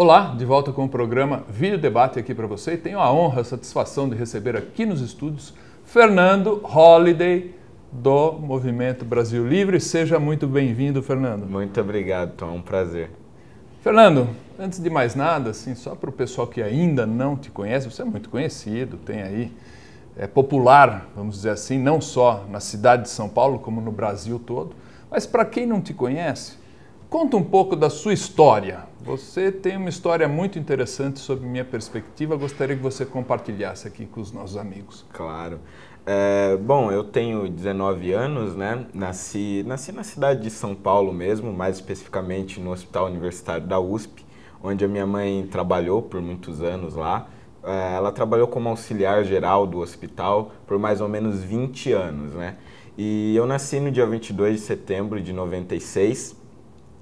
Olá, de volta com o programa Vídeo Debate aqui para você. E tenho a honra, a satisfação de receber aqui nos estúdios Fernando Holliday, do Movimento Brasil Livre. Seja muito bem-vindo, Fernando. Muito obrigado, Tom. É um prazer. Fernando, antes de mais nada, assim, só para o pessoal que ainda não te conhece, você é muito conhecido, tem aí, é popular, vamos dizer assim, não só na cidade de São Paulo, como no Brasil todo. Mas para quem não te conhece, conta um pouco da sua história. Você tem uma história muito interessante sob minha perspectiva. Gostaria que você compartilhasse aqui com os nossos amigos. Claro. Bom, eu tenho 19 anos, né? Nasci na cidade de São Paulo mesmo, mais especificamente no Hospital Universitário da USP, onde a minha mãe trabalhou por muitos anos lá. Ela trabalhou como auxiliar geral do hospital por mais ou menos 20 anos, né? E eu nasci no dia 22 de setembro de 96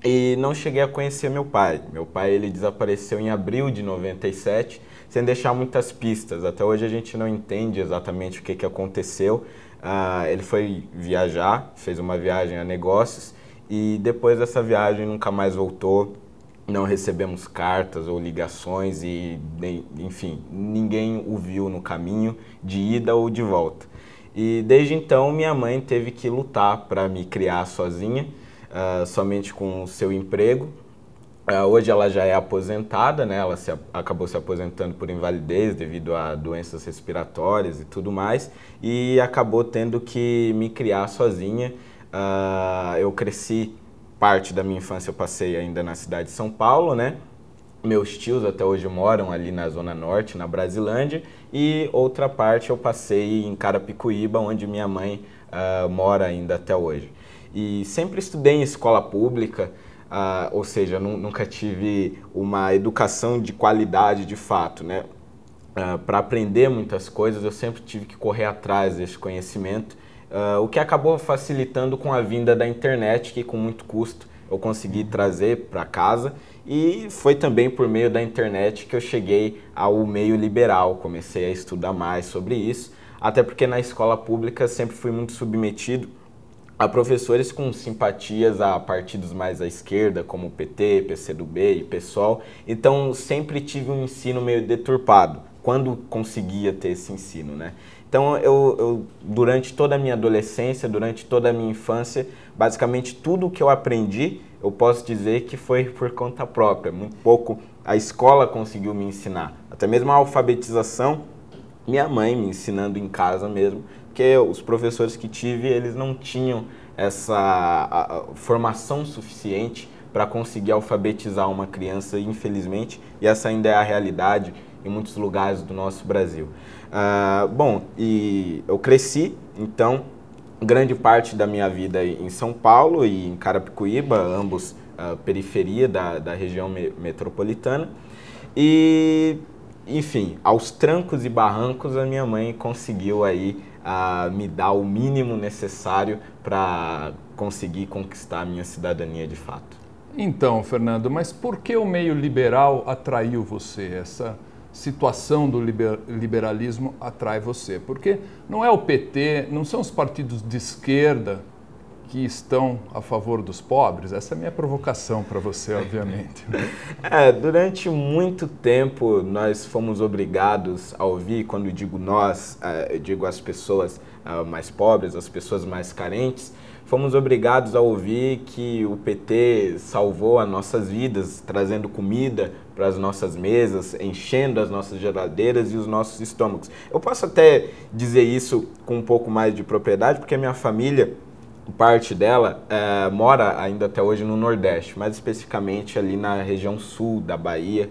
e não cheguei a conhecer meu pai. Meu pai, ele desapareceu em abril de 97, sem deixar muitas pistas. Até hoje a gente não entende exatamente o que aconteceu. Ele foi viajar, fez uma viagem a negócios e depois dessa viagem nunca mais voltou. Não recebemos cartas ou ligações e, enfim, ninguém o viu no caminho de ida ou de volta. E desde então minha mãe teve que lutar para me criar sozinha, somente com o seu emprego. Hoje ela já é aposentada, né? Ela acabou se aposentando por invalidez devido a doenças respiratórias e tudo mais, e acabou tendo que me criar sozinha. Eu cresci, parte da minha infância eu passei ainda na cidade de São Paulo, né? Meus tios até hoje moram ali na Zona Norte, na Brasilândia, e outra parte eu passei em Carapicuíba, onde minha mãe mora ainda até hoje. E sempre estudei em escola pública, ou seja, nunca tive uma educação de qualidade de fato, né? Para aprender muitas coisas eu sempre tive que correr atrás desse conhecimento, o que acabou facilitando com a vinda da internet, que com muito custo eu consegui trazer para casa, e foi também por meio da internet que eu cheguei ao meio liberal, comecei a estudar mais sobre isso, até porque na escola pública sempre fui muito submetido a professores com simpatias a partidos mais à esquerda, como o PT, PCdoB e PSOL, então sempre tive um ensino meio deturpado, quando conseguia ter esse ensino, né? Então eu durante toda a minha adolescência, durante toda a minha infância, basicamente tudo que eu aprendi, eu posso dizer que foi por conta própria, muito pouco a escola conseguiu me ensinar, até mesmo a alfabetização, minha mãe me ensinando em casa mesmo, porque os professores que tive, eles não tinham essa formação suficiente para conseguir alfabetizar uma criança, infelizmente, e essa ainda é a realidade em muitos lugares do nosso Brasil. Bom, e eu cresci, então, grande parte da minha vida em São Paulo e em Carapicuíba, ambos periferia da região metropolitana, e, enfim, aos trancos e barrancos a minha mãe conseguiu aí me dar o mínimo necessário para conseguir conquistar a minha cidadania de fato. Então, Fernando, mas por que o meio liberal atraiu você? Essa situação do liberalismo atrai você? Porque não é o PT, não são os partidos de esquerda que estão a favor dos pobres? Essa é a minha provocação para você, obviamente. Durante muito tempo nós fomos obrigados a ouvir, quando digo nós, eu digo as pessoas mais pobres, as pessoas mais carentes, fomos obrigados a ouvir que o PT salvou as nossas vidas, trazendo comida para as nossas mesas, enchendo as nossas geladeiras e os nossos estômagos. Eu posso até dizer isso com um pouco mais de propriedade, porque a minha família, parte dela, mora ainda até hoje no Nordeste, mais especificamente ali na região sul da Bahia,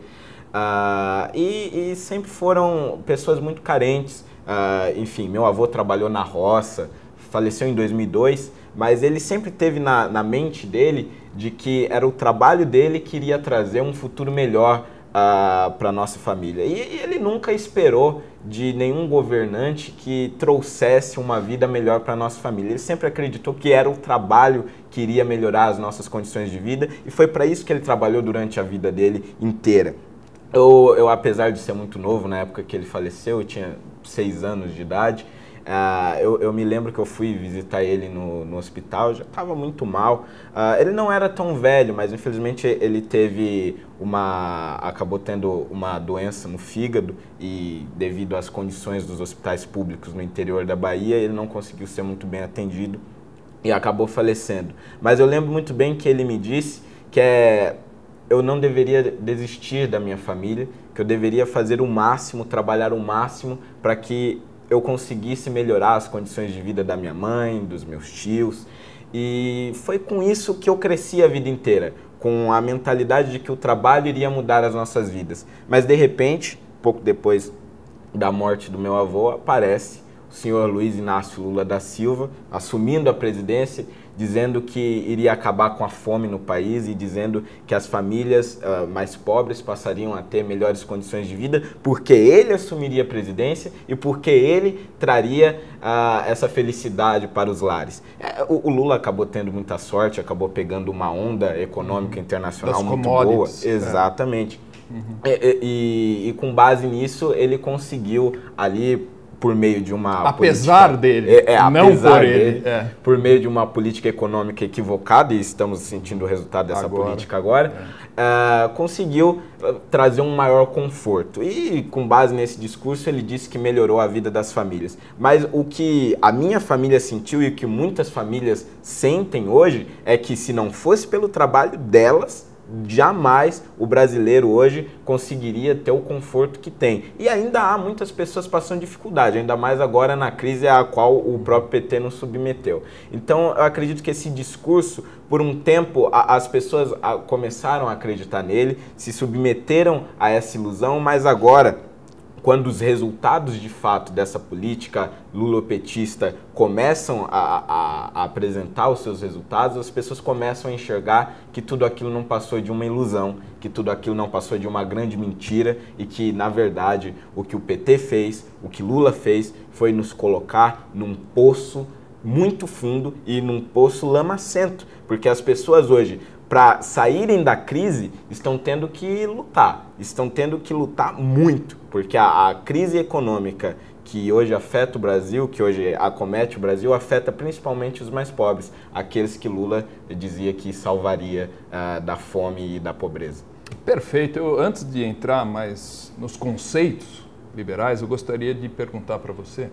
e sempre foram pessoas muito carentes. Enfim, meu avô trabalhou na roça, faleceu em 2002, mas ele sempre teve na mente dele de que era o trabalho dele que iria trazer um futuro melhor para a nossa família. E ele nunca esperou de nenhum governante que trouxesse uma vida melhor para a nossa família. Ele sempre acreditou que era o trabalho que iria melhorar as nossas condições de vida, e foi para isso que ele trabalhou durante a vida dele inteira. Eu, apesar de ser muito novo, na época que ele faleceu, eu tinha 6 anos de idade, Eu me lembro que eu fui visitar ele no hospital, já estava muito mal. Ele não era tão velho, mas infelizmente ele acabou tendo uma doença no fígado e devido às condições dos hospitais públicos no interior da Bahia, ele não conseguiu ser muito bem atendido e acabou falecendo. Mas eu lembro muito bem que ele me disse que eu não deveria desistir da minha família, que eu deveria fazer o máximo, trabalhar o máximo para que eu conseguisse melhorar as condições de vida da minha mãe, dos meus tios. E foi com isso que eu cresci a vida inteira, com a mentalidade de que o trabalho iria mudar as nossas vidas. Mas de repente, pouco depois da morte do meu avô, aparece o senhor Luiz Inácio Lula da Silva, assumindo a presidência, dizendo que iria acabar com a fome no país e dizendo que as famílias mais pobres passariam a ter melhores condições de vida porque ele assumiria a presidência e porque ele traria essa felicidade para os lares. O Lula acabou tendo muita sorte, acabou pegando uma onda econômica internacional muito boa. Exatamente. E com base nisso, ele conseguiu ali, por meio de uma apesar dele, não por ele, por meio de uma política econômica equivocada, e estamos sentindo o resultado dessa política agora, conseguiu trazer um maior conforto. E com base nesse discurso, ele disse que melhorou a vida das famílias. Mas o que a minha família sentiu e o que muitas famílias sentem hoje é que se não fosse pelo trabalho delas, jamais o brasileiro hoje conseguiria ter o conforto que tem. E ainda há muitas pessoas passando dificuldade, ainda mais agora na crise a qual o próprio PT nos submeteu. Então eu acredito que esse discurso, por um tempo, as pessoas começaram a acreditar nele, se submeteram a essa ilusão, mas agora, quando os resultados de fato dessa política lulopetista começam a apresentar os seus resultados, as pessoas começam a enxergar que tudo aquilo não passou de uma ilusão, que tudo aquilo não passou de uma grande mentira e que, na verdade, o que o PT fez, o que Lula fez, foi nos colocar num poço muito fundo e num poço lamacento, porque as pessoas hoje, para saírem da crise, estão tendo que lutar muito, porque a crise econômica que hoje afeta o Brasil, que hoje acomete o Brasil, afeta principalmente os mais pobres, aqueles que Lula dizia que salvaria da fome e da pobreza. Perfeito. Antes de entrar mais nos conceitos liberais, eu gostaria de perguntar para você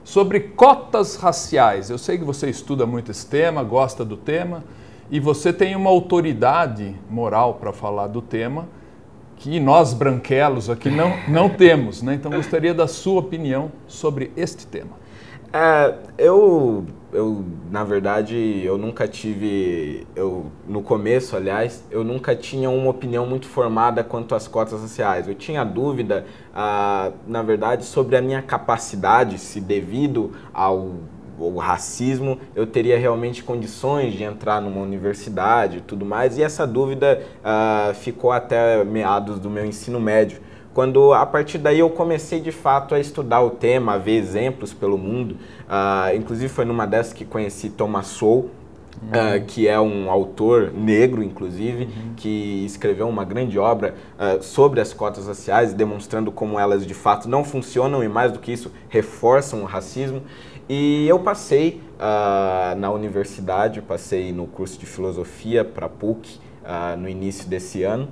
sobre cotas raciais. Eu sei que você estuda muito esse tema, gosta do tema, e você tem uma autoridade moral para falar do tema que nós branquelos aqui não temos, né? Então gostaria da sua opinião sobre este tema. Na verdade, eu nunca tive, no começo, aliás, eu nunca tinha uma opinião muito formada quanto às cotas raciais. Eu tinha dúvida, na verdade, sobre a minha capacidade, se devido ao racismo, eu teria realmente condições de entrar numa universidade e tudo mais, e essa dúvida ficou até meados do meu ensino médio, quando a partir daí eu comecei de fato a estudar o tema, a ver exemplos pelo mundo, inclusive foi numa dessas que conheci Thomas Sowell, que é um autor negro, inclusive, que escreveu uma grande obra sobre as cotas raciais, demonstrando como elas de fato não funcionam e, mais do que isso, reforçam o racismo. E eu passei na universidade, passei no curso de filosofia para a PUC no início desse ano.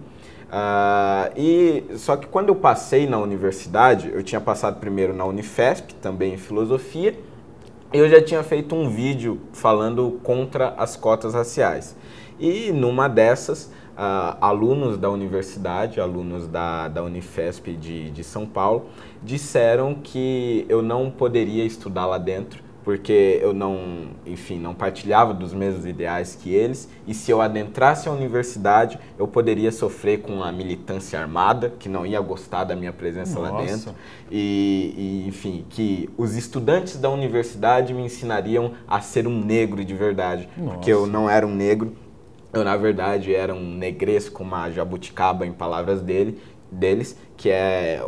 Só que quando eu passei na universidade, eu tinha passado primeiro na Unifesp, também em filosofia, e eu já tinha feito um vídeo falando contra as cotas raciais. E numa dessas, alunos da universidade, alunos da Unifesp de São Paulo, disseram que eu não poderia estudar lá dentro, porque eu não partilhava dos mesmos ideais que eles, e se eu adentrasse a universidade, eu poderia sofrer com a militância armada, que não ia gostar da minha presença lá dentro, enfim, que os estudantes da universidade me ensinariam a ser um negro de verdade, porque eu não era um negro, eu na verdade era um negresco, uma jabuticaba em palavras deles, que é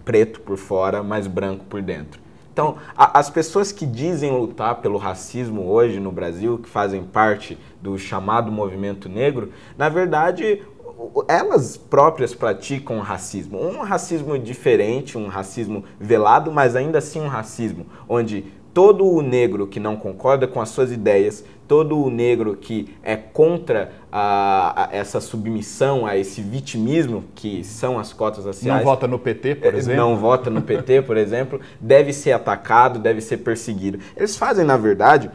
preto por fora, mas branco por dentro. Então, as pessoas que dizem lutar pelo racismo hoje no Brasil, que fazem parte do chamado movimento negro, na verdade, elas próprias praticam racismo. Um racismo diferente, um racismo velado, mas ainda assim um racismo, onde todo o negro que não concorda com as suas ideias, todo o negro que é contra essa submissão, a esse vitimismo que são as cotas raciais... Não vota no PT, por exemplo. Não vota no PT, por exemplo, deve ser atacado, deve ser perseguido. Eles fazem, na verdade,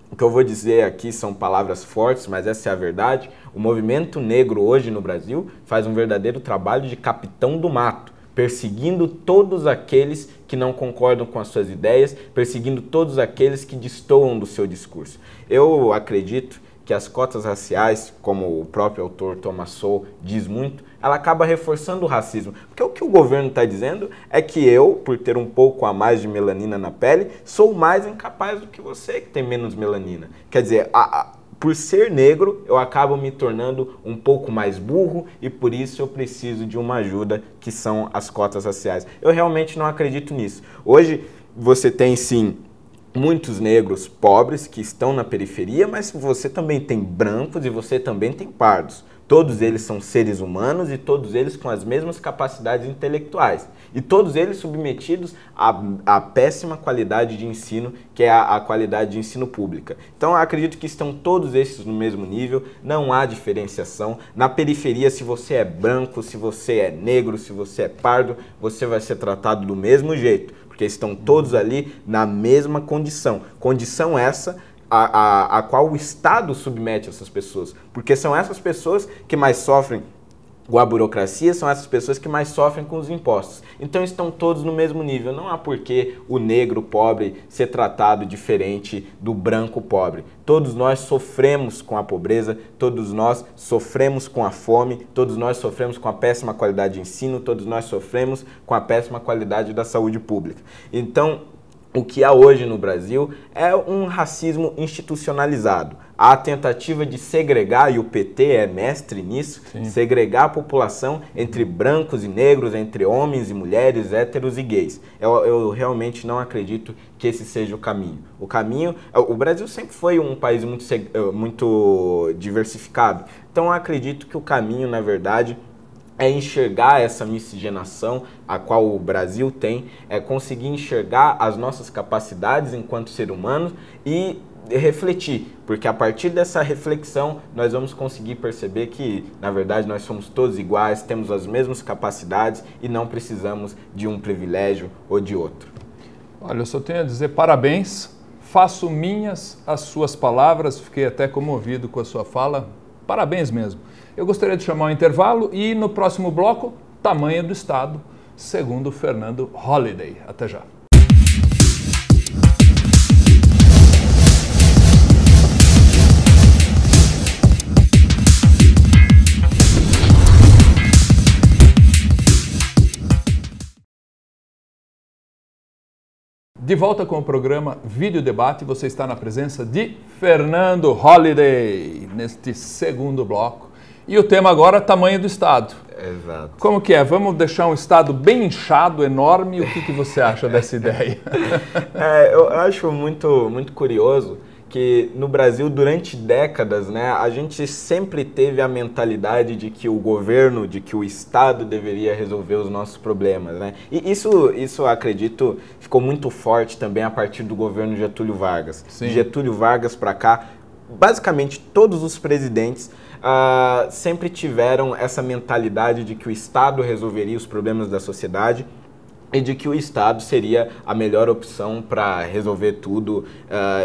o que eu vou dizer aqui são palavras fortes, mas essa é a verdade. O movimento negro hoje no Brasil faz um verdadeiro trabalho de capitão do mato, perseguindo todos aqueles que não concordam com as suas ideias, perseguindo todos aqueles que destoam do seu discurso. Eu acredito que as cotas raciais, como o próprio autor Thomas Sowell diz muito, ela acaba reforçando o racismo. Porque o que o governo está dizendo é que eu, por ter um pouco a mais de melanina na pele, sou mais incapaz do que você que tem menos melanina. Quer dizer, por ser negro, eu acabo me tornando um pouco mais burro e por isso eu preciso de uma ajuda, que são as cotas raciais. Eu realmente não acredito nisso. Hoje você tem sim muitos negros pobres que estão na periferia, mas você também tem brancos e você também tem pardos. Todos eles são seres humanos e todos eles com as mesmas capacidades intelectuais. E todos eles submetidos à péssima qualidade de ensino, que é a qualidade de ensino pública. Então, eu acredito que estão todos esses no mesmo nível, não há diferenciação. Na periferia, se você é branco, se você é negro, se você é pardo, você vai ser tratado do mesmo jeito, porque estão todos ali na mesma condição. Condição essa a qual o Estado submete essas pessoas, porque são essas pessoas que mais sofrem com a burocracia, são essas pessoas que mais sofrem com os impostos. Então estão todos no mesmo nível, não há por que o negro pobre ser tratado diferente do branco pobre. Todos nós sofremos com a pobreza, todos nós sofremos com a fome, todos nós sofremos com a péssima qualidade de ensino, todos nós sofremos com a péssima qualidade da saúde pública. Então, o que há hoje no Brasil é um racismo institucionalizado. A tentativa de segregar, e o PT é mestre nisso, sim, segregar a população entre brancos e negros, entre homens e mulheres, héteros e gays. Eu realmente não acredito que esse seja o caminho. O Brasil sempre foi um país muito diversificado, então eu acredito que o caminho, na verdade, é enxergar essa miscigenação a qual o Brasil tem, é conseguir enxergar as nossas capacidades enquanto ser humano e refletir, porque a partir dessa reflexão nós vamos conseguir perceber que, na verdade, nós somos todos iguais, temos as mesmas capacidades e não precisamos de um privilégio ou de outro. Olha, eu só tenho a dizer parabéns, faço minhas as suas palavras, fiquei até comovido com a sua fala, parabéns mesmo. Eu gostaria de chamar um intervalo e no próximo bloco, tamanho do Estado, segundo Fernando Holliday. Até já. De volta com o programa Vídeo Debate, você está na presença de Fernando Holliday, neste segundo bloco. E o tema agora, tamanho do Estado. Exato. Como que é? Vamos deixar um Estado bem inchado, enorme? O que você acha dessa ideia? Eu acho muito curioso que no Brasil, durante décadas, né, a gente sempre teve a mentalidade de que o governo, de que o Estado deveria resolver os nossos problemas, né? E isso acredito, ficou muito forte também a partir do governo Getúlio Vargas. Sim. De Getúlio Vargas para cá, basicamente todos os presidentes sempre tiveram essa mentalidade de que o Estado resolveria os problemas da sociedade e de que o Estado seria a melhor opção para resolver tudo,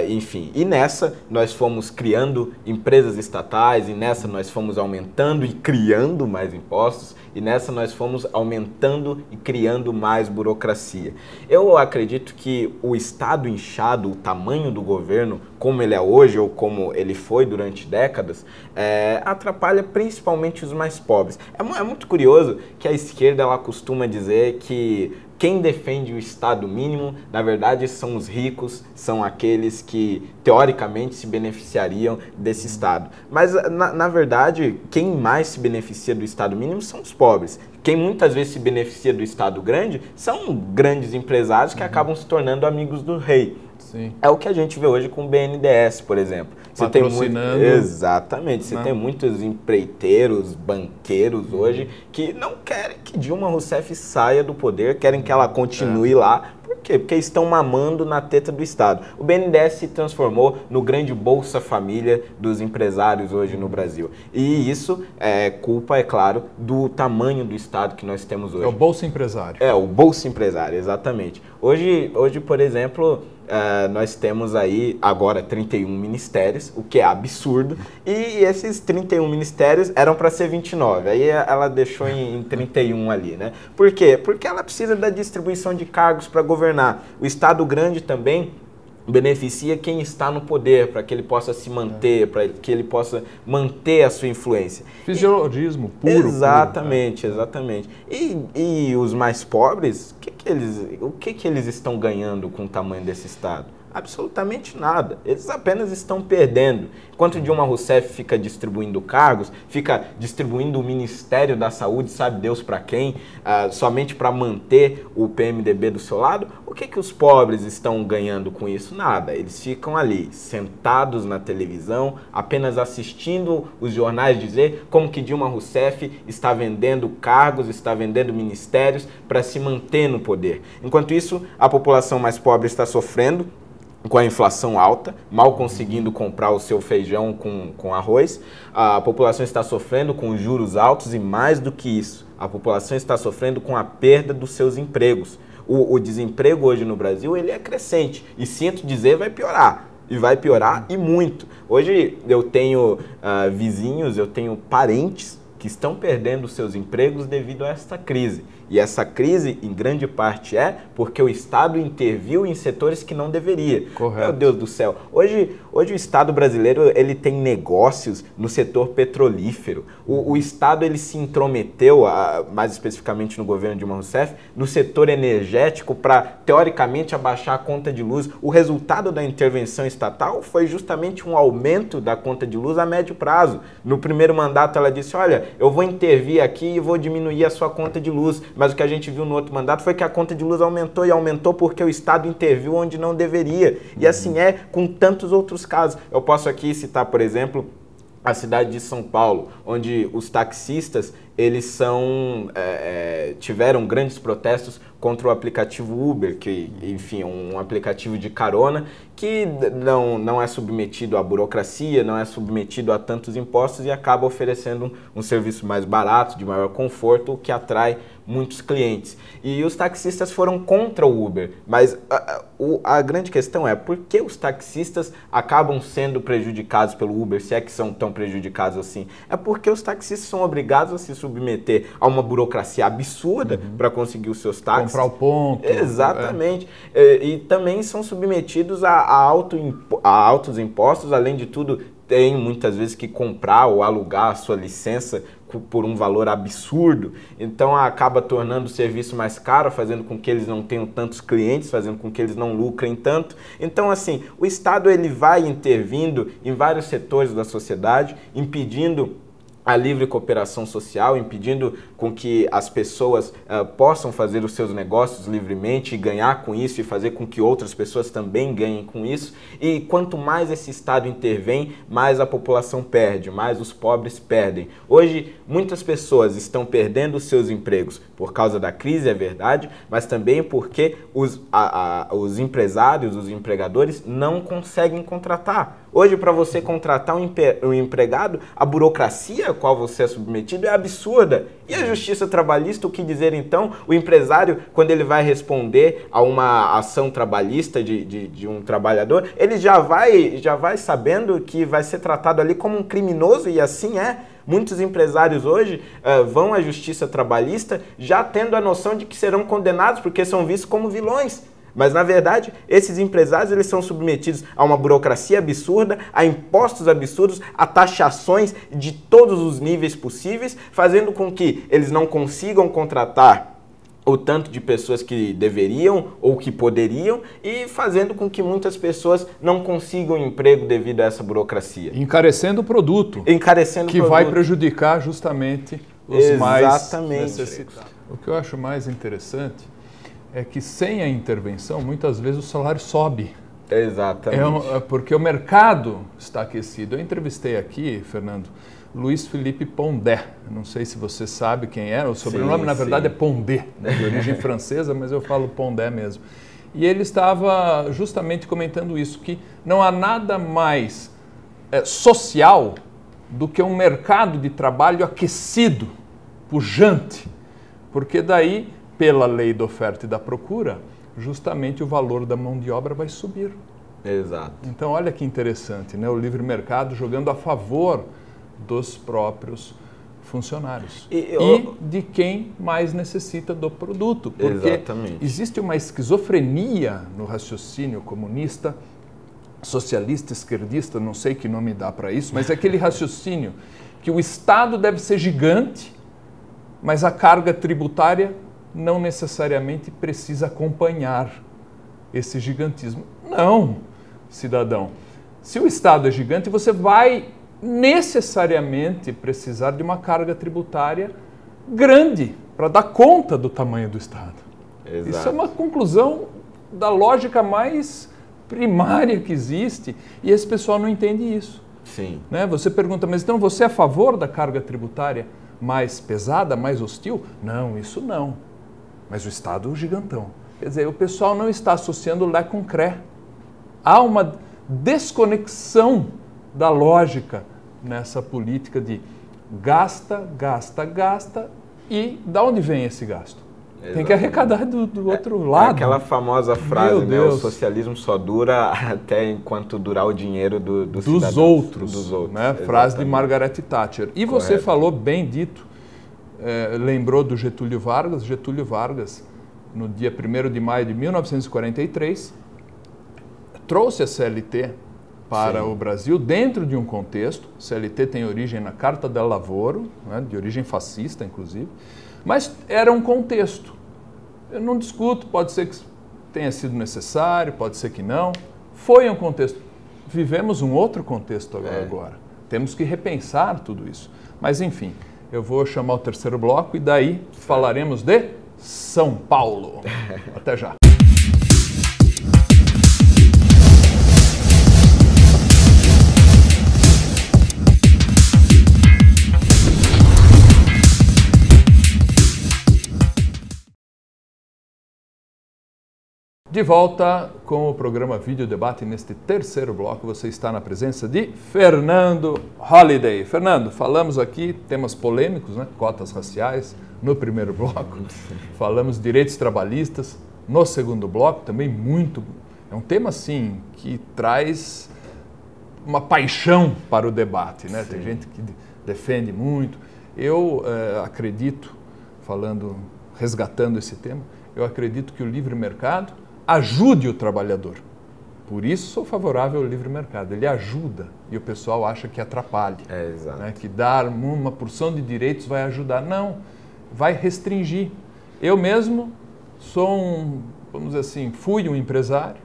enfim. E nessa nós fomos criando empresas estatais, e nessa nós fomos aumentando e criando mais impostos, e nessa nós fomos aumentando e criando mais burocracia. Eu acredito que o Estado inchado, o tamanho do governo, como ele é hoje ou como ele foi durante décadas, atrapalha principalmente os mais pobres. É muito curioso que a esquerda ela costuma dizer que quem defende o Estado mínimo, na verdade, são os ricos, são aqueles que, teoricamente, se beneficiariam desse Estado. Mas, na verdade, quem mais se beneficia do Estado mínimo são os pobres. Quem muitas vezes se beneficia do Estado grande são grandes empresários que acabam se tornando amigos do rei. Sim. É o que a gente vê hoje com o BNDES, por exemplo. Patrocinando. Exatamente. Você tem muitos empreiteiros, banqueiros hoje que não querem que Dilma Rousseff saia do poder, querem que ela continue lá, porque quê? Porque estão mamando na teta do Estado. O BNDES se transformou no grande Bolsa Família dos empresários hoje no Brasil. E isso é culpa, é claro, do tamanho do Estado que nós temos hoje. É o Bolsa Empresário. É, o Bolsa Empresário, exatamente. Hoje por exemplo, nós temos aí agora 31 ministérios, o que é absurdo, e esses 31 ministérios eram para ser 29, aí ela deixou em 31 ali, né? Por quê? Porque ela precisa da distribuição de cargos para governar. O Estado grande também beneficia quem está no poder, para que ele possa se manter, para que ele possa manter a sua influência. Fisiologismo puro. Exatamente, puro, exatamente. E os mais pobres, o que eles estão ganhando com o tamanho desse Estado? Absolutamente nada. Eles apenas estão perdendo. Enquanto Dilma Rousseff fica distribuindo cargos, fica distribuindo o Ministério da Saúde, sabe Deus para quem, somente para manter o PMDB do seu lado, o que os pobres estão ganhando com isso? Nada. Eles ficam ali, sentados na televisão, apenas assistindo os jornais dizer como que Dilma Rousseff está vendendo cargos, está vendendo ministérios para se manter no poder. Enquanto isso, a população mais pobre está sofrendo com a inflação alta, mal conseguindo comprar o seu feijão com arroz. A população está sofrendo com juros altos e, mais do que isso, a população está sofrendo com a perda dos seus empregos. O desemprego hoje no Brasil ele é crescente e, sinto dizer, vai piorar. E vai piorar e muito. Hoje eu tenho vizinhos, eu tenho parentes que estão perdendo seus empregos devido a esta crise. E essa crise, em grande parte, é porque o Estado interviu em setores que não deveria. Correto. Meu Deus do céu. Hoje o Estado brasileiro ele tem negócios no setor petrolífero. O Estado ele se intrometeu, mais especificamente no governo de Dilma Rousseff, no setor energético para, teoricamente, abaixar a conta de luz. O resultado da intervenção estatal foi justamente um aumento da conta de luz a médio prazo. No primeiro mandato ela disse, olha, eu vou intervir aqui e vou diminuir a sua conta de luz. Mas o que a gente viu no outro mandato foi que a conta de luz aumentou e aumentou porque o Estado interviu onde não deveria. E assim é com tantos outros casos. Eu posso aqui citar, por exemplo, a cidade de São Paulo, onde os taxistas eles tiveram grandes protestos contra o aplicativo Uber, que, enfim, é um aplicativo de carona que não é submetido à burocracia, não é submetido a tantos impostos e acaba oferecendo um serviço mais barato, de maior conforto, o que atrai muitos clientes. E os taxistas foram contra o Uber, mas a grande questão é por que os taxistas acabam sendo prejudicados pelo Uber, se é que são tão prejudicados assim? É porque os taxistas são obrigados a se submeter a uma burocracia absurda para conseguir os seus táxis. Comprar o ponto. Exatamente. E também são submetidos a altos impostos, além de tudo, tem muitas vezes que comprar ou alugar a sua licença por um valor absurdo, então acaba tornando o serviço mais caro, fazendo com que eles não tenham tantos clientes, fazendo com que eles não lucrem tanto. Então, assim, o Estado ele vai intervindo em vários setores da sociedade, impedindo a livre cooperação social, impedindo com que as pessoas possam fazer os seus negócios livremente e ganhar com isso e fazer com que outras pessoas também ganhem com isso. E quanto mais esse Estado intervém, mais a população perde, mais os pobres perdem. Hoje, muitas pessoas estão perdendo os seus empregos por causa da crise, é verdade, mas também porque os empresários, os empregadores não conseguem contratar. Hoje, para você contratar um empregado, a burocracia a qual você é submetido é absurda. E a justiça trabalhista, o que dizer então? O empresário, quando ele vai responder a uma ação trabalhista de um trabalhador, ele já vai sabendo que vai ser tratado ali como um criminoso, e assim é. Muitos empresários hoje vão à justiça trabalhista já tendo a noção de que serão condenados porque são vistos como vilões. Mas, na verdade, esses empresários eles são submetidos a uma burocracia absurda, a impostos absurdos, a taxações de todos os níveis possíveis, fazendo com que eles não consigam contratar o tanto de pessoas que deveriam ou que poderiam e fazendo com que muitas pessoas não consigam emprego devido a essa burocracia. Encarecendo o produto. Encarecendo que o produto. Vai prejudicar justamente os mais necessitados. O que eu acho mais interessante é que sem a intervenção, muitas vezes o salário sobe. Exatamente. Porque o mercado está aquecido. Eu entrevistei aqui, Fernando, Luiz Felipe Pondé. Não sei se você sabe quem é. O sobrenome, na verdade, é Pondé, né, de origem francesa, mas eu falo Pondé mesmo. E ele estava justamente comentando isso, que não há nada mais social do que um mercado de trabalho aquecido, pujante, porque daí, pela lei da oferta e da procura, justamente o valor da mão de obra vai subir. Exato. Então, olha que interessante, né? O livre mercado jogando a favor dos próprios funcionários e de quem mais necessita do produto. Porque exatamente. Existe uma esquizofrenia no raciocínio comunista, socialista, esquerdista, não sei que nome dá para isso, mas é aquele raciocínio que o Estado deve ser gigante, mas a carga tributária não necessariamente precisa acompanhar esse gigantismo. Não, cidadão. Se o Estado é gigante, você vai necessariamente precisar de uma carga tributária grande para dar conta do tamanho do Estado. Exato. Isso é uma conclusão da lógica mais primária que existe e esse pessoal não entende isso. Sim. Né? Você pergunta, mas então você é a favor da carga tributária mais pesada, mais hostil? Não, isso não. Mas o Estado é um gigantão. Quer dizer, o pessoal não está associando Lé com Cré. Há uma desconexão da lógica nessa política de gasta, gasta, gasta e da onde vem esse gasto? Exatamente. Tem que arrecadar do outro lado. Aquela famosa frase, né? O socialismo só dura até enquanto durar o dinheiro dos outros. Né? Frase de Margaret Thatcher. E correto. Você falou bem dito, lembrou do Getúlio Vargas. Getúlio Vargas, no dia 1º de maio de 1943, trouxe a CLT para o Brasil dentro de um contexto. CLT tem origem na Carta del Lavoro, né, de origem fascista, inclusive, mas era um contexto. Eu não discuto, pode ser que tenha sido necessário, pode ser que não. Foi um contexto. Vivemos um outro contexto agora. Temos que repensar tudo isso. Mas, enfim, eu vou chamar o terceiro bloco e daí falaremos de São Paulo. Até já. De volta com o programa Vídeo Debate. Neste terceiro bloco você está na presença de Fernando Holliday. Fernando, falamos aqui temas polêmicos, né? Cotas raciais no primeiro bloco. Falamos direitos trabalhistas no segundo bloco, também muito. É um tema, assim, que traz uma paixão para o debate, né? Sim. Tem gente que defende muito. Eu acredito, resgatando esse tema, eu acredito que o livre mercado ajude o trabalhador. Por isso sou favorável ao livre mercado. Ele ajuda e o pessoal acha que atrapalha. Exato. Né? Que dar uma porção de direitos vai ajudar. Não, vai restringir. Eu mesmo sou vamos dizer assim, fui um empresário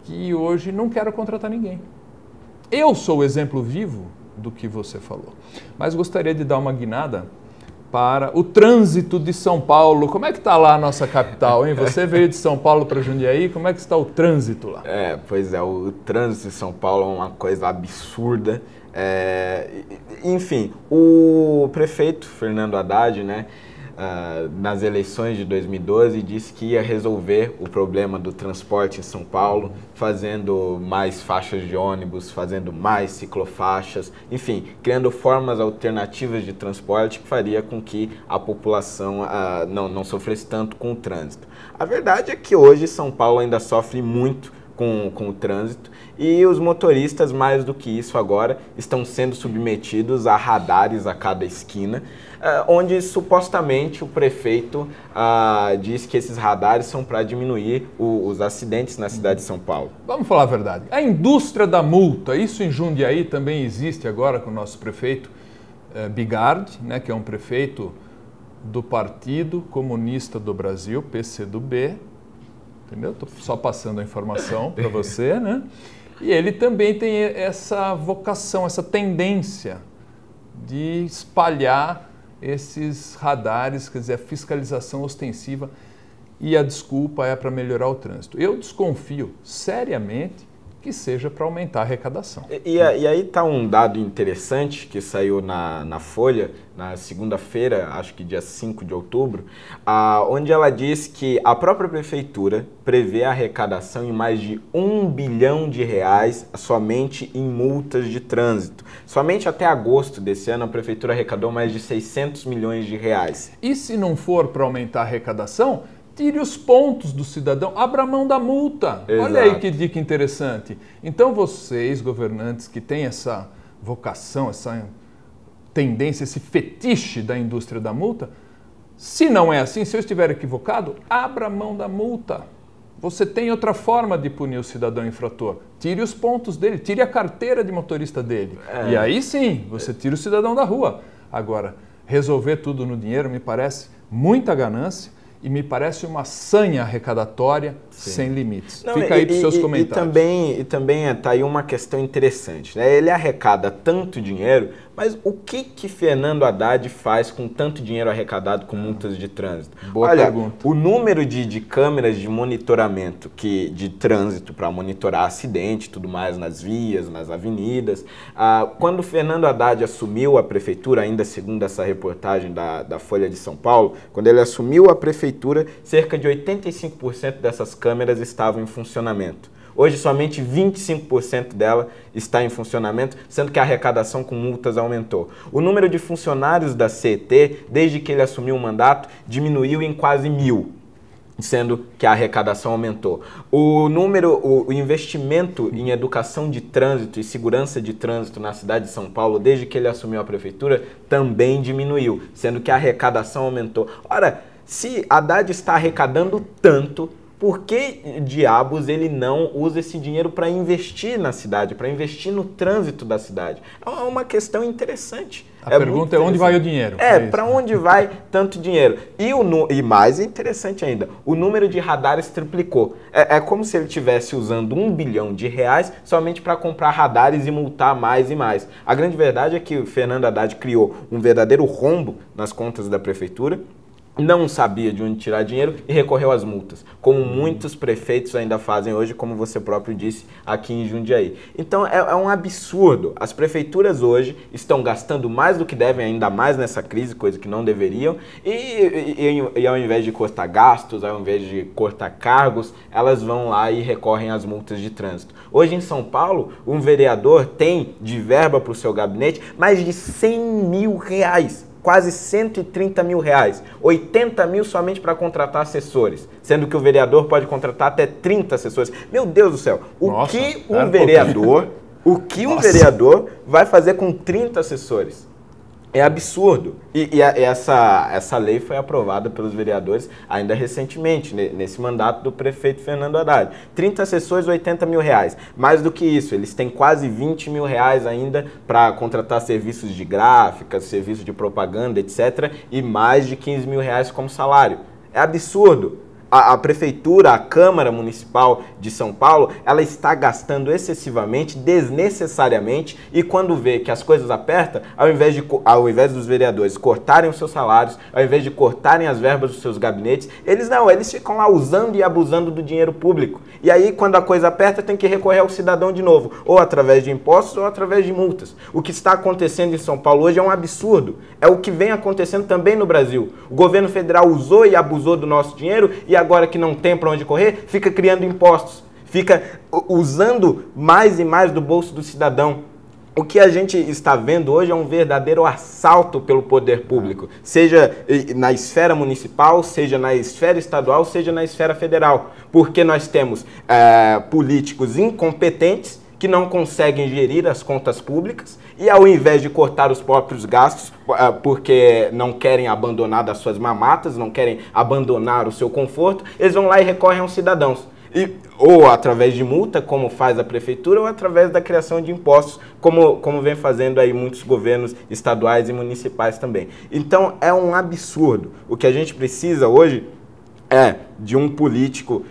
que hoje não quero contratar ninguém. Eu sou o exemplo vivo do que você falou. Mas gostaria de dar uma guinada para o trânsito de São Paulo. Como é que está lá a nossa capital, hein? Você veio de São Paulo para Jundiaí, como é que está o trânsito lá? Pois é, o trânsito de São Paulo é uma coisa absurda. Enfim, o prefeito Fernando Haddad, né, nas eleições de 2012, disse que ia resolver o problema do transporte em São Paulo, fazendo mais faixas de ônibus, fazendo mais ciclofaixas, enfim, criando formas alternativas de transporte que faria com que a população não sofresse tanto com o trânsito. A verdade é que hoje São Paulo ainda sofre muito com o trânsito e os motoristas, mais do que isso agora, estão sendo submetidos a radares a cada esquina, onde supostamente o prefeito diz que esses radares são para diminuir os acidentes na cidade de São Paulo. Vamos falar a verdade. A indústria da multa, isso em Jundiaí também existe agora com o nosso prefeito Bigardi, né, que é um prefeito do Partido Comunista do Brasil, PCdoB, entendeu? Estou só passando a informação para você, né? E ele também tem essa vocação, essa tendência de espalhar esses radares, quer dizer, a fiscalização ostensiva, e a desculpa é para melhorar o trânsito. Eu desconfio seriamente que seja para aumentar a arrecadação. E aí está um dado interessante que saiu na Folha, na segunda-feira, acho que dia 5 de outubro, onde ela diz que a própria prefeitura prevê a arrecadação em mais de R$1 bilhão somente em multas de trânsito. Somente até agosto desse ano a prefeitura arrecadou mais de R$600 milhões. E se não for para aumentar a arrecadação, tire os pontos do cidadão, abra mão da multa. Exato. Olha aí que dica interessante. Então vocês, governantes, que têm essa vocação, essa tendência, esse fetiche da indústria da multa, se não é assim, se eu estiver equivocado, abra mão da multa. Você tem outra forma de punir o cidadão infrator. Tire os pontos dele, tire a carteira de motorista dele. E aí sim, você tira o cidadão da rua. Agora, resolver tudo no dinheiro me parece muita ganância e me parece uma sanha arrecadatória sem limites. Não, Fica aí para os seus comentários. E também está aí uma questão interessante, né? Ele arrecada tanto dinheiro, mas o que Fernando Haddad faz com tanto dinheiro arrecadado com multas de trânsito? Boa pergunta. O número de câmeras de monitoramento de trânsito para monitorar acidente e tudo mais nas vias, nas avenidas. Quando Fernando Haddad assumiu a prefeitura, ainda segundo essa reportagem da Folha de São Paulo, quando ele assumiu a prefeitura, cerca de 85% dessas câmeras estavam em funcionamento. Hoje, somente 25% dela está em funcionamento, sendo que a arrecadação com multas aumentou. O número de funcionários da CET, desde que ele assumiu o mandato, diminuiu em quase 1.000, sendo que a arrecadação aumentou. O investimento em educação de trânsito e segurança de trânsito na cidade de São Paulo, desde que ele assumiu a prefeitura, também diminuiu, sendo que a arrecadação aumentou. Ora, se Haddad está arrecadando tanto, por que diabos ele não usa esse dinheiro para investir na cidade, para investir no trânsito da cidade? É uma questão interessante. A pergunta é onde vai o dinheiro? Para onde vai tanto dinheiro? E mais interessante ainda, o número de radares triplicou. É como se ele estivesse usando R$1 bilhão somente para comprar radares e multar mais e mais. A grande verdade é que o Fernando Haddad criou um verdadeiro rombo nas contas da prefeitura, não sabia de onde tirar dinheiro e recorreu às multas, como muitos prefeitos ainda fazem hoje, como você próprio disse aqui em Jundiaí. Então é um absurdo. As prefeituras hoje estão gastando mais do que devem, ainda mais nessa crise, coisa que não deveriam, e ao invés de cortar gastos, ao invés de cortar cargos, elas vão lá e recorrem às multas de trânsito. Hoje em São Paulo, um vereador tem de verba para o seu gabinete mais de R$100 mil. Quase R$130 mil, 80 mil somente para contratar assessores, sendo que o vereador pode contratar até 30 assessores. Meu Deus do céu, o que um vereador vai fazer com 30 assessores? É absurdo. E essa lei foi aprovada pelos vereadores ainda recentemente, nesse mandato do prefeito Fernando Haddad. 30 assessores, R$80 mil. Mais do que isso, eles têm quase R$20 mil ainda para contratar serviços de gráfica, serviços de propaganda, etc. E mais de R$15 mil como salário. É absurdo. A prefeitura, a Câmara Municipal de São Paulo, ela está gastando excessivamente, desnecessariamente, e quando vê que as coisas apertam, ao invés dos vereadores cortarem os seus salários, ao invés de cortarem as verbas dos seus gabinetes, eles ficam lá usando e abusando do dinheiro público. E aí, quando a coisa aperta, tem que recorrer ao cidadão de novo, ou através de impostos ou através de multas. O que está acontecendo em São Paulo hoje é um absurdo. É o que vem acontecendo também no Brasil. O governo federal usou e abusou do nosso dinheiro e agora que não tem para onde correr, fica criando impostos, fica usando mais e mais do bolso do cidadão. O que a gente está vendo hoje é um verdadeiro assalto pelo poder público, seja na esfera municipal, seja na esfera estadual, seja na esfera federal, porque nós temos políticos incompetentes que não conseguem gerir as contas públicas e, ao invés de cortar os próprios gastos, porque não querem abandonar das suas mamatas, não querem abandonar o seu conforto, eles vão lá e recorrem aos cidadãos. Ou através de multa, como faz a prefeitura, ou através da criação de impostos, como vem fazendo aí muitos governos estaduais e municipais também. Então é um absurdo. O que a gente precisa hoje é de um político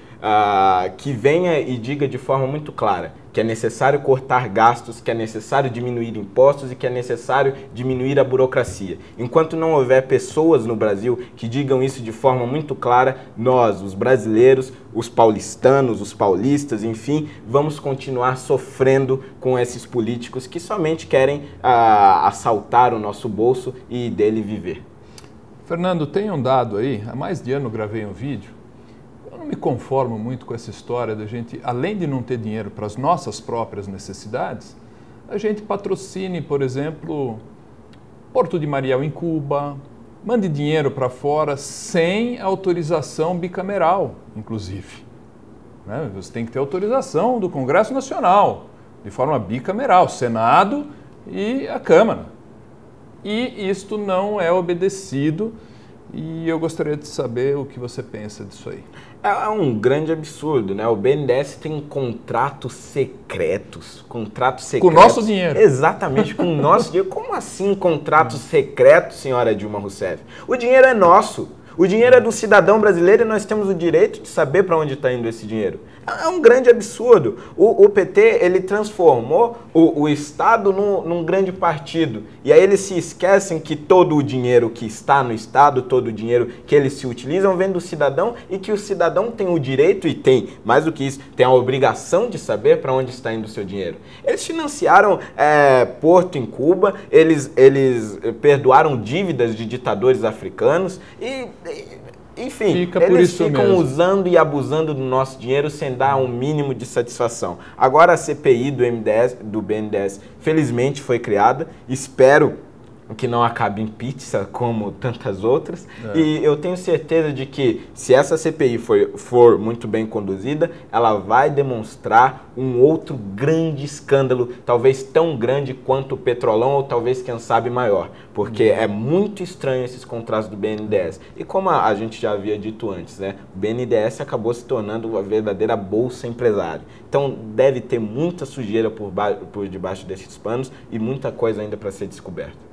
que venha e diga de forma muito clara que é necessário cortar gastos, que é necessário diminuir impostos e que é necessário diminuir a burocracia. Enquanto não houver pessoas no Brasil que digam isso de forma muito clara, nós, os brasileiros, os paulistanos, os paulistas, enfim, vamos continuar sofrendo com esses políticos que somente querem assaltar o nosso bolso e dele viver. Fernando, tem um dado aí, há mais de ano eu gravei um vídeo. Eu não me conformo muito com essa história da gente, além de não ter dinheiro para as nossas próprias necessidades, a gente patrocine, por exemplo, Porto de Mariel em Cuba, mande dinheiro para fora sem autorização bicameral, inclusive. Né? Você tem que ter autorização do Congresso Nacional, de forma bicameral, Senado e a Câmara. E isto não é obedecido. E eu gostaria de saber o que você pensa disso aí. É um grande absurdo, né? O BNDES tem contratos secretos. Contratos secretos. Com o nosso dinheiro. Exatamente, com o nosso dinheiro. Como assim contratos secretos, senhora Dilma Rousseff? O dinheiro é nosso. O dinheiro é do cidadão brasileiro e nós temos o direito de saber para onde está indo esse dinheiro. É um grande absurdo. O PT, ele transformou o Estado num grande partido. E aí eles se esquecem que todo o dinheiro que está no Estado, todo o dinheiro que eles se utilizam, vem do cidadão e que o cidadão tem o direito e tem, mais do que isso, tem a obrigação de saber para onde está indo o seu dinheiro. Eles financiaram Porto em Cuba, eles perdoaram dívidas de ditadores africanos enfim, eles ficam usando e abusando do nosso dinheiro sem dar um mínimo de satisfação. Agora a CPI do BNDES, felizmente foi criada, espero que não acabe em pizza como tantas outras, e eu tenho certeza de que se essa CPI for muito bem conduzida, ela vai demonstrar um outro grande escândalo, talvez tão grande quanto o Petrolão ou talvez, quem sabe, maior, porque é muito estranho esses contratos do BNDES. E como a gente já havia dito antes, né, o BNDES acabou se tornando uma verdadeira bolsa empresária. Então deve ter muita sujeira por debaixo desses panos e muita coisa ainda para ser descoberta.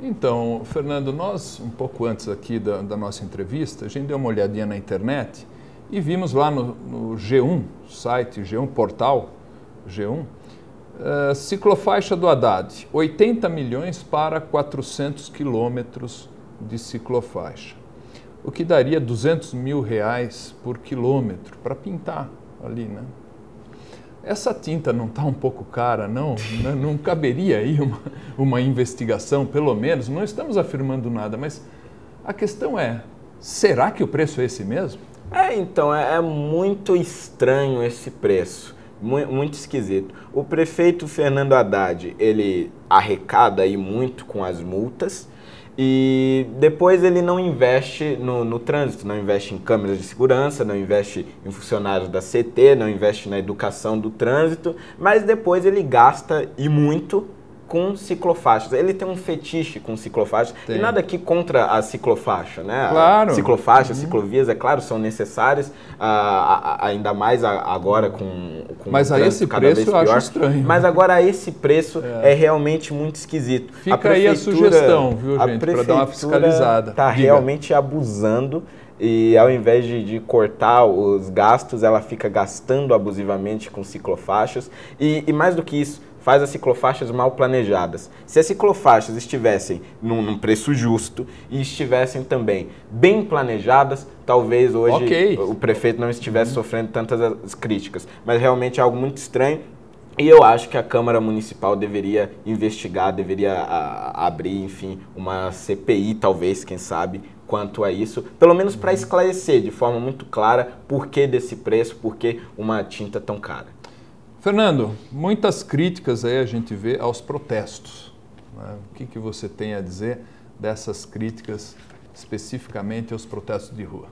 Então, Fernando, nós, um pouco antes aqui da nossa entrevista, a gente deu uma olhadinha na internet e vimos lá no G1, site G1, portal G1, ciclofaixa do Haddad, 80 milhões para 400 quilômetros de ciclofaixa, o que daria R$200 mil por quilômetro para pintar ali, né? Essa tinta não está um pouco cara, não? Não caberia aí uma investigação, pelo menos? Não estamos afirmando nada, mas a questão é, será que o preço é esse mesmo? Então, é muito estranho esse preço, muito esquisito. O prefeito Fernando Haddad, ele arrecada aí muito com as multas, e depois ele não investe no trânsito, não investe em câmeras de segurança, não investe em funcionários da CT, não investe na educação do trânsito, mas depois ele gasta e muito com ciclofaixas. Ele tem um fetiche com ciclofaixas. E nada aqui contra a ciclofaixa, né? Claro. Ciclofaixas, ciclovias, é claro, são necessárias, ainda mais agora com mas o trânsito cada vez pior. Mas a esse preço eu acho estranho. Mas agora a esse preço é realmente muito esquisito. Fica aí a sugestão, viu, gente, para dar uma fiscalizada. Está realmente abusando. E ao invés de cortar os gastos, ela fica gastando abusivamente com ciclofaixas. E mais do que isso, faz as ciclofaixas mal planejadas. Se as ciclofaixas estivessem num preço justo e estivessem também bem planejadas, talvez hoje o prefeito não estivesse sofrendo tantas críticas. Mas realmente é algo muito estranho. E eu acho que a Câmara Municipal deveria investigar, deveria abrir, enfim, uma CPI, talvez, quem sabe, quanto a isso, pelo menos para esclarecer de forma muito clara por que desse preço, por que uma tinta tão cara. Fernando, muitas críticas aí a gente vê aos protestos, né? O que você tem a dizer dessas críticas especificamente aos protestos de rua?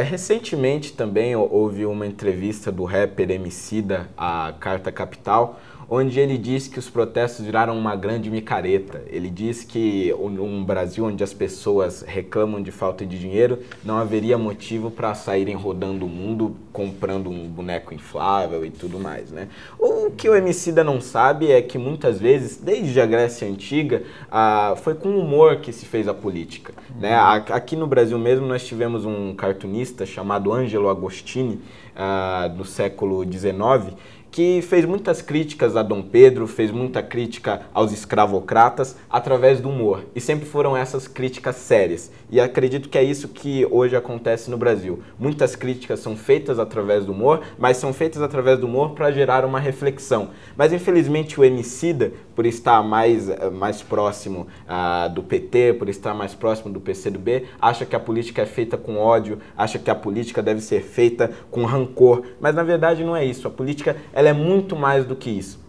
Recentemente também houve uma entrevista do rapper Emicida à Carta Capital, onde ele diz que os protestos viraram uma grande micareta. Ele diz que um Brasil onde as pessoas reclamam de falta de dinheiro, não haveria motivo para saírem rodando o mundo comprando um boneco inflável e tudo mais, né? O que o Emicida não sabe é que muitas vezes, desde a Grécia Antiga, foi com humor que se fez a política, né? Aqui no Brasil mesmo nós tivemos um cartunista chamado Ângelo Agostini, do século XIX, que fez muitas críticas a Dom Pedro, fez muita crítica aos escravocratas através do humor. E sempre foram essas críticas sérias. E acredito que é isso que hoje acontece no Brasil. Muitas críticas são feitas através do humor, mas são feitas através do humor para gerar uma reflexão. Mas infelizmente o Emicida, por estar mais próximo do PT, por estar mais próximo do PCdoB, acha que a política é feita com ódio, acha que a política deve ser feita com rancor. Mas na verdade não é isso. A política ela é muito mais do que isso.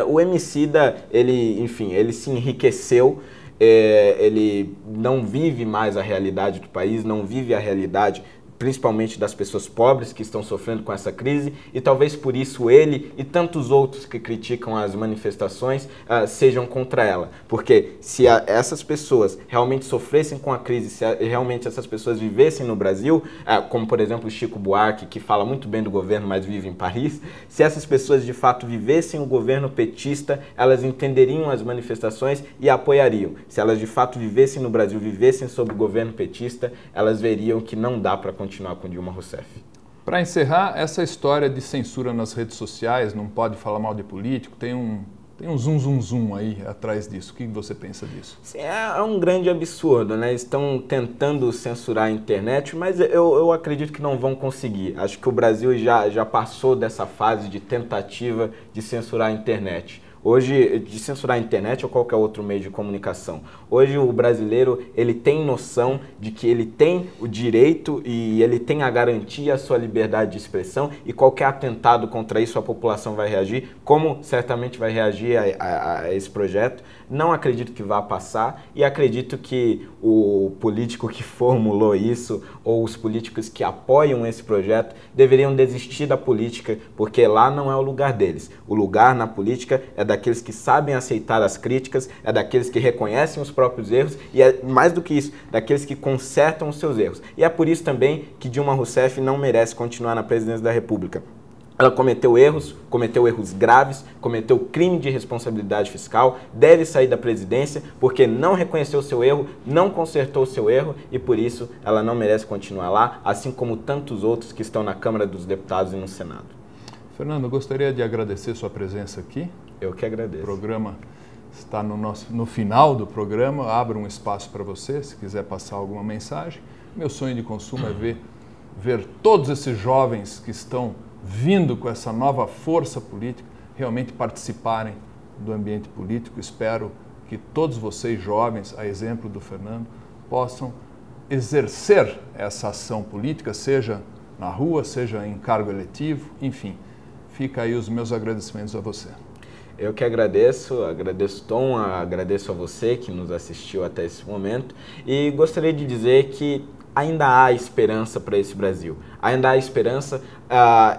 O Emicida, ele se enriqueceu, ele não vive mais a realidade do país, não vive a realidade principalmente das pessoas pobres que estão sofrendo com essa crise, e talvez por isso ele e tantos outros que criticam as manifestações sejam contra ela. Porque se essas pessoas realmente sofressem com a crise, se realmente essas pessoas vivessem no Brasil, como por exemplo Chico Buarque, que fala muito bem do governo, mas vive em Paris, se essas pessoas de fato vivessem o governo petista, elas entenderiam as manifestações e apoiariam. Se elas de fato vivessem no Brasil, vivessem sob o governo petista, elas veriam que não dá para continuar com Dilma Rousseff. Para encerrar, essa história de censura nas redes sociais, não pode falar mal de político, tem um zoom aí atrás disso. O que você pensa disso? Sim, é um grande absurdo, né? Estão tentando censurar a internet, mas eu acredito que não vão conseguir. Acho que o Brasil já passou dessa fase de tentativa de censurar a internet. Hoje, de censurar a internet ou qualquer outro meio de comunicação. Hoje o brasileiro, ele tem noção de que ele tem o direito e ele tem a garantia à sua liberdade de expressão, e qualquer atentado contra isso a população vai reagir, como certamente vai reagir a esse projeto. Não acredito que vá passar, e acredito que o político que formulou isso ou os políticos que apoiam esse projeto deveriam desistir da política, porque lá não é o lugar deles. O lugar na política é daqueles que sabem aceitar as críticas, é daqueles que reconhecem os próprios erros e é, mais do que isso, daqueles que consertam os seus erros. E é por isso também que Dilma Rousseff não merece continuar na presidência da República. Ela cometeu erros graves, cometeu crime de responsabilidade fiscal, deve sair da presidência porque não reconheceu o seu erro, não consertou o seu erro, e por isso ela não merece continuar lá, assim como tantos outros que estão na Câmara dos Deputados e no Senado. Fernando, eu gostaria de agradecer sua presença aqui. Eu que agradeço. O programa está no final do programa, abro um espaço para você, se quiser passar alguma mensagem. Meu sonho de consumo é ver todos esses jovens que estão vindo com essa nova força política realmente participarem do ambiente político. Espero que todos vocês jovens, a exemplo do Fernando, possam exercer essa ação política, seja na rua, seja em cargo eletivo, enfim. Fica aí os meus agradecimentos a você. Eu que agradeço Tom, agradeço a você que nos assistiu até esse momento, e gostaria de dizer que ainda há esperança para esse Brasil, ainda há esperança,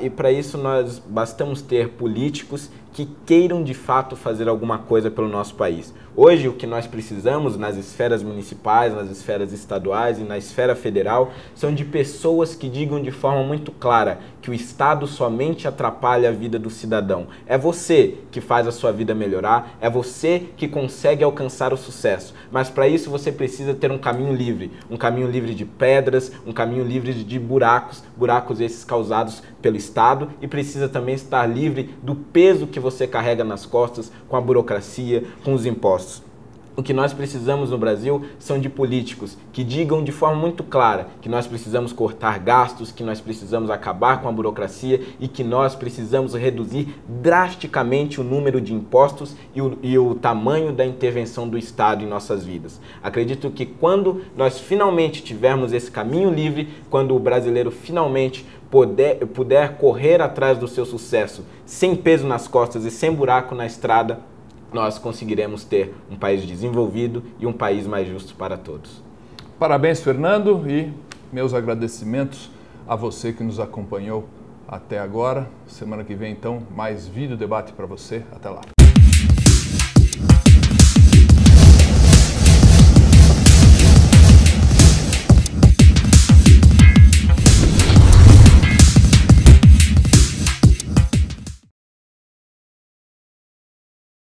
e para isso nós bastamos ter políticos que queiram de fato fazer alguma coisa pelo nosso país. Hoje o que nós precisamos nas esferas municipais, nas esferas estaduais e na esfera federal são de pessoas que digam de forma muito clara que o Estado somente atrapalha a vida do cidadão. É você que faz a sua vida melhorar, é você que consegue alcançar o sucesso. Mas para isso você precisa ter um caminho livre de pedras, um caminho livre de buracos esses causados pelo Estado, e precisa também estar livre do peso que você carrega nas costas com a burocracia, com os impostos. O que nós precisamos no Brasil são de políticos que digam de forma muito clara que nós precisamos cortar gastos, que nós precisamos acabar com a burocracia e que nós precisamos reduzir drasticamente o número de impostos e o tamanho da intervenção do Estado em nossas vidas. Acredito que quando nós finalmente tivermos esse caminho livre, quando o brasileiro finalmente puder correr atrás do seu sucesso sem peso nas costas e sem buraco na estrada, nós conseguiremos ter um país desenvolvido e um país mais justo para todos. Parabéns, Fernando, e meus agradecimentos a você que nos acompanhou até agora. Semana que vem, então, mais vídeo debate para você. Até lá.